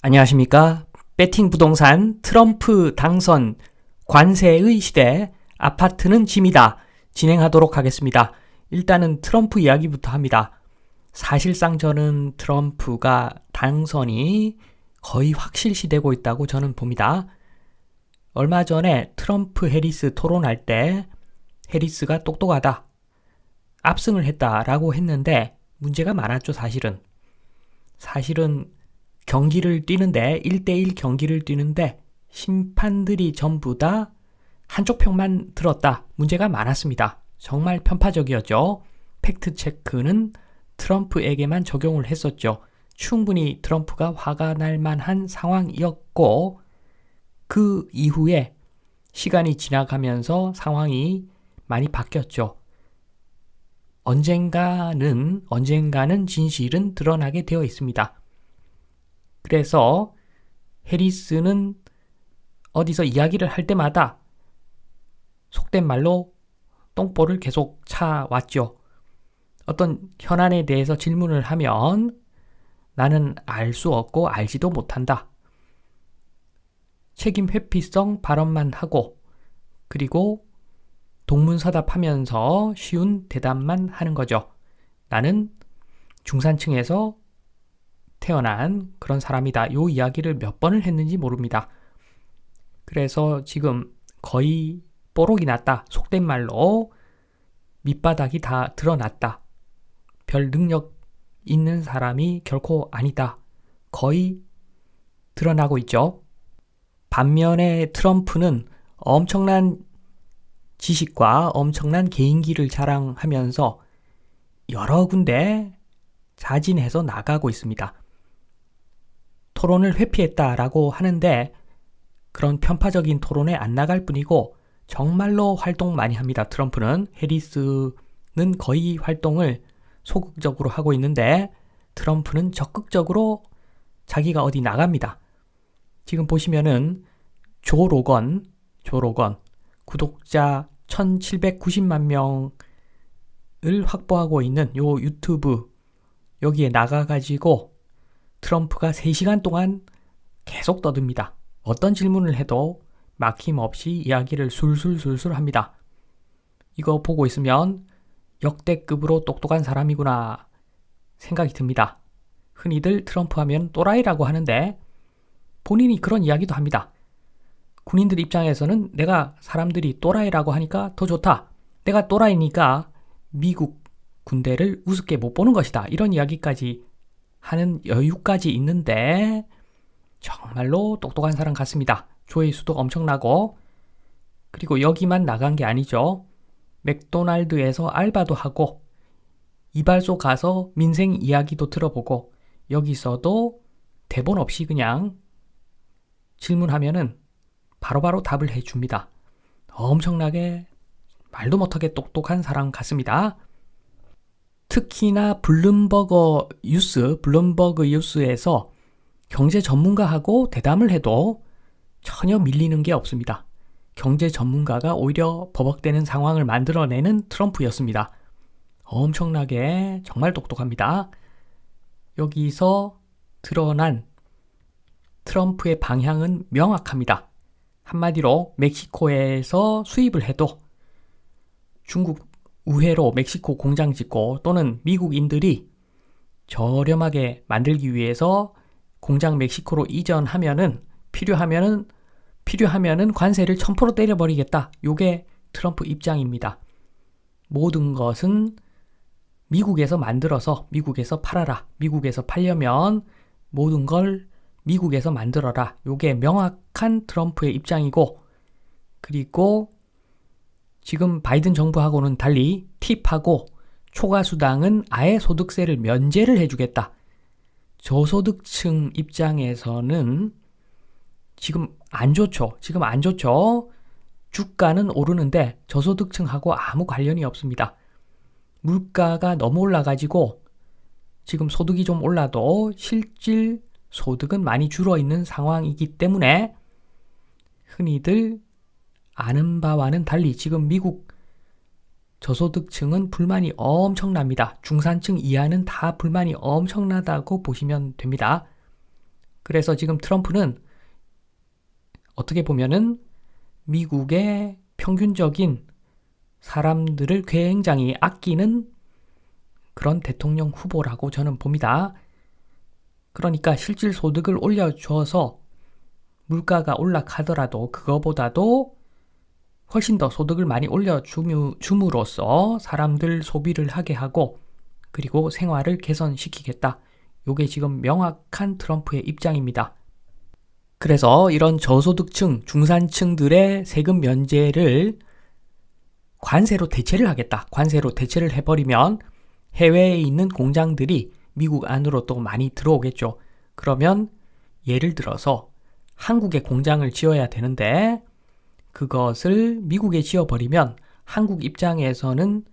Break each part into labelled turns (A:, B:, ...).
A: 안녕하십니까? 배팅 부동산 트럼프 당선 관세의 시대 아파트는 짐이다. 진행하도록 하겠습니다. 일단은 트럼프 이야기부터 합니다. 사실상 저는 트럼프가 당선이 거의 확실시되고 있다고 저는 봅니다. 얼마 전에 트럼프 해리스 토론할 때 해리스가 똑똑하다, 압승을 했다라고 했는데 문제가 많았죠. 사실은 경기를 뛰는데 1대1 경기를 뛰는데 심판들이 전부 다 한쪽 편만 들었다. 문제가 많았습니다. 정말 편파적이었죠. 팩트체크는 트럼프에게만 적용을 했었죠. 충분히 트럼프가 화가 날 만한 상황이었고 그 이후에 시간이 지나가면서 상황이 많이 바뀌었죠. 언젠가는 진실은 드러나게 되어 있습니다. 그래서 해리스는 어디서 이야기를 할 때마다 속된 말로 똥볼을 계속 차왔죠. 어떤 현안에 대해서 질문을 하면 나는 알 수 없고 알지도 못한다. 책임 회피성 발언만 하고 그리고 동문서답하면서 쉬운 대답만 하는 거죠. 나는 중산층에서 태어난 그런 사람이다. 요 이야기를 몇 번을 했는지 모릅니다. 그래서 지금 거의 뽀록이 났다. 속된 말로 밑바닥이 다 드러났다. 별 능력 있는 사람이 결코 아니다. 거의 드러나고 있죠. 반면에 트럼프는 엄청난 지식과 엄청난 개인기를 자랑하면서 여러 군데 자진해서 나가고 있습니다. 토론을 회피했다라고 하는데 그런 편파적인 토론에 안 나갈 뿐이고 정말로 활동 많이 합니다. 트럼프는. 해리스는 거의 활동을 소극적으로 하고 있는데 트럼프는 적극적으로 자기가 어디 나갑니다. 지금 보시면은 조 로건 구독자 1790만 명을 확보하고 있는 요 유튜브 여기에 나가가지고 트럼프가 3시간 동안 계속 떠듭니다. 어떤 질문을 해도 막힘없이 이야기를 술술술술 합니다. 이거 보고 있으면 역대급으로 똑똑한 사람이구나 생각이 듭니다. 흔히들 트럼프 하면 또라이라고 하는데 본인이 그런 이야기도 합니다. 군인들 입장에서는 내가 사람들이 또라이라고 하니까 더 좋다. 내가 또라이니까 미국 군대를 우습게 못 보는 것이다. 이런 이야기까지 하는 여유까지 있는데 정말로 똑똑한 사람 같습니다. 조회수도 엄청나고 그리고 여기만 나간 게 아니죠. 맥도날드에서 알바도 하고 이발소 가서 민생 이야기도 들어보고 여기서도 대본 없이 그냥 질문하면은 바로바로 답을 해줍니다. 엄청나게 말도 못하게 똑똑한 사람 같습니다. 특히나 블룸버그 뉴스에서 경제 전문가하고 대담을 해도 전혀 밀리는 게 없습니다. 경제 전문가가 오히려 버벅대는 상황을 만들어내는 트럼프였습니다. 엄청나게 정말 똑똑합니다. 여기서 드러난 트럼프의 방향은 명확합니다. 한마디로 멕시코에서 수입을 해도 중국 우회로 멕시코 공장 짓고 또는 미국인들이 저렴하게 만들기 위해서 공장 멕시코로 이전하면은 필요하면은 관세를 1000% 때려버리겠다. 요게 트럼프 입장입니다. 모든 것은 미국에서 만들어서 미국에서 팔아라. 미국에서 팔려면 모든 걸 미국에서 만들어라. 요게 명확한 트럼프의 입장이고 그리고 지금 바이든 정부하고는 달리 팁하고 초과수당은 아예 소득세를 면제를 해주겠다. 저소득층 입장에서는 지금 안 좋죠. 주가는 오르는데 저소득층하고 아무 관련이 없습니다. 물가가 너무 올라가지고 지금 소득이 좀 올라도 실질 소득은 많이 줄어있는 상황이기 때문에 흔히들 아는 바와는 달리 지금 미국 저소득층은 불만이 엄청납니다. 중산층 이하는 다 불만이 엄청나다고 보시면 됩니다. 그래서 지금 트럼프는 어떻게 보면은 미국의 평균적인 사람들을 굉장히 아끼는 그런 대통령 후보라고 저는 봅니다. 그러니까 실질 소득을 올려줘서 물가가 올라가더라도 그거보다도 훨씬 더 소득을 많이 올려줌으로써 사람들 소비를 하게 하고 그리고 생활을 개선시키겠다. 요게 지금 명확한 트럼프의 입장입니다. 그래서 이런 저소득층, 중산층들의 세금 면제를 관세로 대체를 하겠다. 관세로 대체를 해버리면 해외에 있는 공장들이 미국 안으로 또 많이 들어오겠죠. 그러면 예를 들어서 한국에 공장을 지어야 되는데 그것을 미국에 지어버리면 한국 입장에서는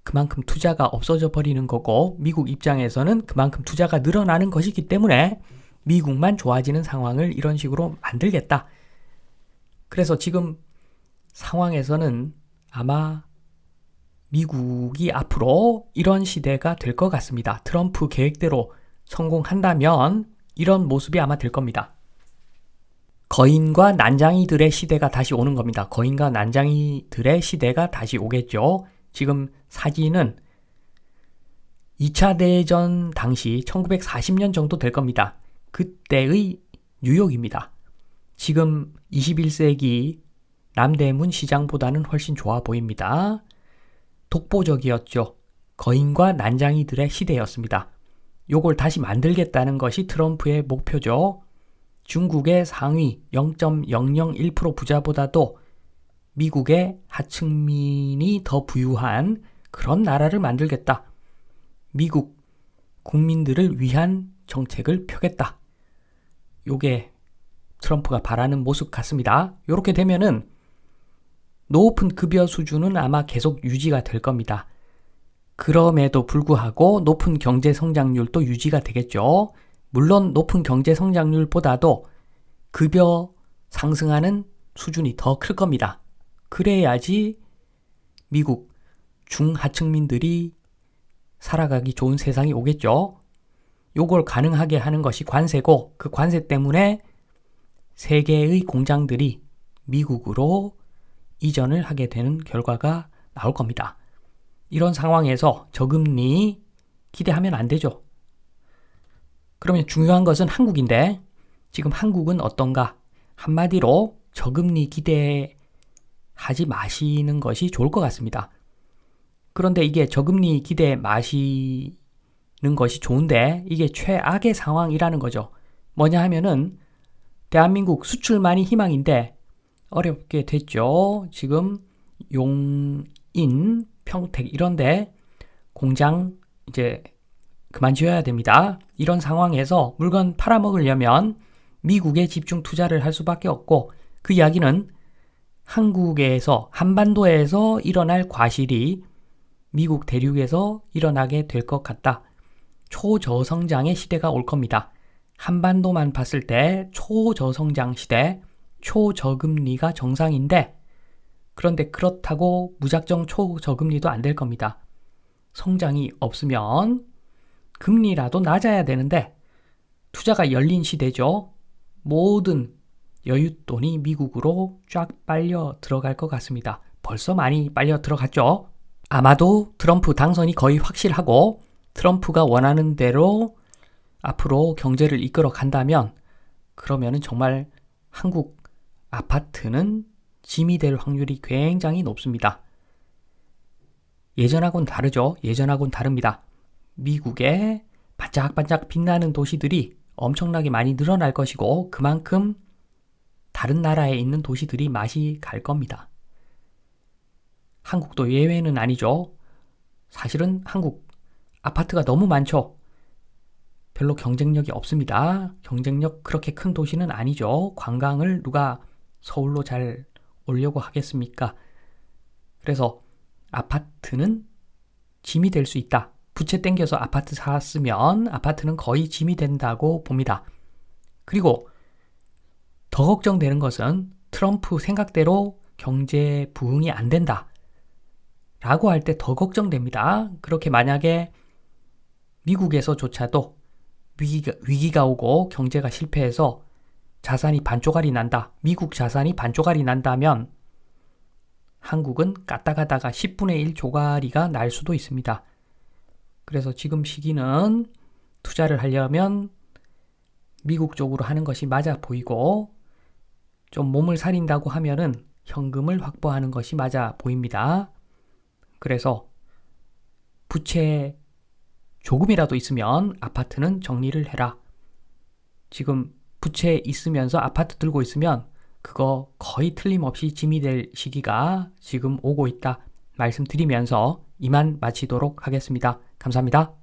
A: 그만큼 투자가 없어져 버리는 거고 미국 입장에서는 그만큼 투자가 늘어나는 것이기 때문에 미국만 좋아지는 상황을 이런 식으로 만들겠다. 그래서 지금 상황에서는 아마 미국이 앞으로 이런 시대가 될 것 같습니다. 트럼프 계획대로 성공한다면 이런 모습이 아마 될 겁니다. 거인과 난장이들의 시대가 다시 오는 겁니다. 거인과 난장이들의 시대가 다시 오겠죠. 지금 사진은 2차 대전 당시 1940년 정도 될 겁니다. 그때의 뉴욕입니다. 지금 21세기 남대문 시장보다는 훨씬 좋아 보입니다. 독보적이었죠. 거인과 난장이들의 시대였습니다. 요걸 다시 만들겠다는 것이 트럼프의 목표죠. 중국의 상위 0.001% 부자보다도 미국의 하층민이 더 부유한 그런 나라를 만들겠다. 미국 국민들을 위한 정책을 펴겠다. 요게 트럼프가 바라는 모습 같습니다. 요렇게 되면은 높은 급여 수준은 아마 계속 유지가 될 겁니다. 그럼에도 불구하고 높은 경제 성장률도 유지가 되겠죠. 물론 높은 경제 성장률보다도 급여 상승하는 수준이 더 클 겁니다. 그래야지 미국 중하층민들이 살아가기 좋은 세상이 오겠죠. 요걸 가능하게 하는 것이 관세고 그 관세 때문에 세계의 공장들이 미국으로 이전을 하게 되는 결과가 나올 겁니다. 이런 상황에서 저금리 기대하면 안 되죠. 그러면 중요한 것은 한국인데 지금 한국은 어떤가? 한마디로 저금리 기대하지 마시는 것이 좋을 것 같습니다. 그런데 이게 저금리 기대 마시는 것이 좋은데 이게 최악의 상황이라는 거죠. 뭐냐 하면은 대한민국 수출만이 희망인데 어렵게 됐죠. 지금 용인, 평택 이런데 공장 이제 그만 지어야 됩니다. 이런 상황에서 물건 팔아먹으려면 미국에 집중 투자를 할 수밖에 없고 그 이야기는 한국에서 한반도에서 일어날 과실이 미국 대륙에서 일어나게 될 것 같다. 초저성장의 시대가 올 겁니다. 한반도만 봤을 때 초저성장 시대, 초저금리가 정상인데 그런데 그렇다고 무작정 초저금리도 안 될 겁니다. 성장이 없으면 금리라도 낮아야 되는데 투자가 열린 시대죠. 모든 여윳돈이 미국으로 쫙 빨려 들어갈 것 같습니다. 벌써 많이 빨려 들어갔죠. 아마도 트럼프 당선이 거의 확실하고 트럼프가 원하는 대로 앞으로 경제를 이끌어 간다면 그러면은 정말 한국 아파트는 짐이 될 확률이 굉장히 높습니다. 예전하고는 다르죠. 예전하고는 다릅니다. 미국의 반짝반짝 빛나는 도시들이 엄청나게 많이 늘어날 것이고 그만큼 다른 나라에 있는 도시들이 맛이 갈 겁니다. 한국도 예외는 아니죠. 사실은 한국 아파트가 너무 많죠. 별로 경쟁력이 없습니다. 경쟁력 그렇게 큰 도시는 아니죠. 관광을 누가 서울로 잘 오려고 하겠습니까? 그래서 아파트는 짐이 될 수 있다. 부채 땡겨서 아파트 샀으면 아파트는 거의 짐이 된다고 봅니다. 그리고 더 걱정되는 것은 트럼프 생각대로 경제 부흥이 안 된다. 라고 할 때 더 걱정됩니다. 그렇게 만약에 미국에서조차도 위기가 오고 경제가 실패해서 자산이 반쪽알이 난다. 미국 자산이 반쪽알이 난다면 한국은 까딱하다가 10분의 1 조가리가 날 수도 있습니다. 그래서 지금 시기는 투자를 하려면 미국 쪽으로 하는 것이 맞아 보이고 좀 몸을 사린다고 하면은 현금을 확보하는 것이 맞아 보입니다. 그래서 부채 조금이라도 있으면 아파트는 정리를 해라. 지금 부채 있으면서 아파트 들고 있으면 그거 거의 틀림없이 짐이 될 시기가 지금 오고 있다 말씀드리면서 이만 마치도록 하겠습니다. 감사합니다.